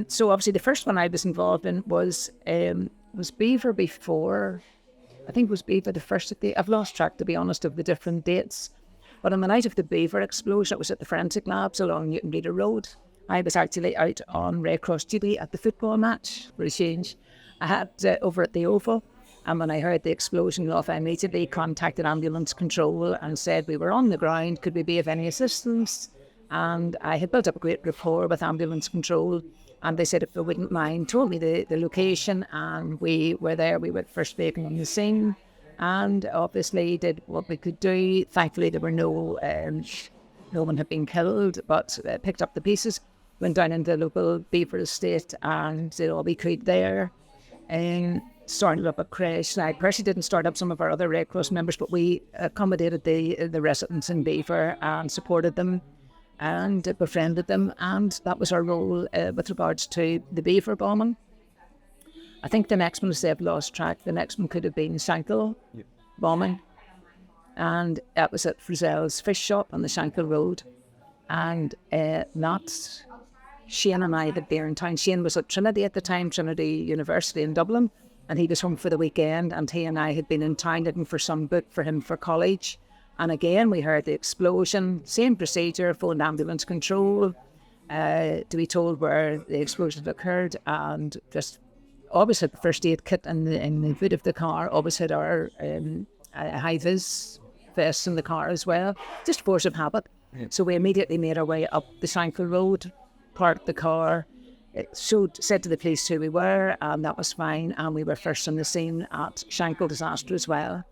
So obviously the first one I was involved in was Beaver before. I think it was Beaver the first of the. I've lost track, to be honest, of the different dates. But on the night of the Beaver explosion, it was at the Forensic Labs along Newton Reader Road. I was actually out on Red Cross duty at the football match for a change. I had over at the Oval, and when I heard the explosion off, I immediately contacted ambulance control and said we were on the ground, could we be of any assistance? And I had built up a great rapport with ambulance control, and they said if they wouldn't mind, told me the location, and we were there. We were the first vehicle on the scene, and obviously did what we could do. Thankfully, there were no one had been killed, but picked up the pieces, went down into the local Beaver estate and did all we could there, and started up a creche. Now, I personally didn't start up some of our other Red Cross members, but we accommodated the residents in Beaver and supported them and befriended them, and that was our role with regards to the Beaver bombing. I think the next one, I've lost track, the next one could have been Shankill bombing, and that was at Frizzell's Fish Shop on the Shankill Road, and not Shane and I had been in town. Shane was at Trinity at the time, Trinity University in Dublin, and he was home for the weekend, and he and I had been in town looking for some book for him for college. And again, we heard the explosion, same procedure, phoned ambulance control to be told where the explosion had occurred, and just always had the first aid kit in the boot of the car, always had our high-vis vests in the car as well, just force of habit. Yeah. So we immediately made our way up the Shankill Road, parked the car, said to the police who we were, and that was fine, and we were first on the scene at Shankill disaster as well.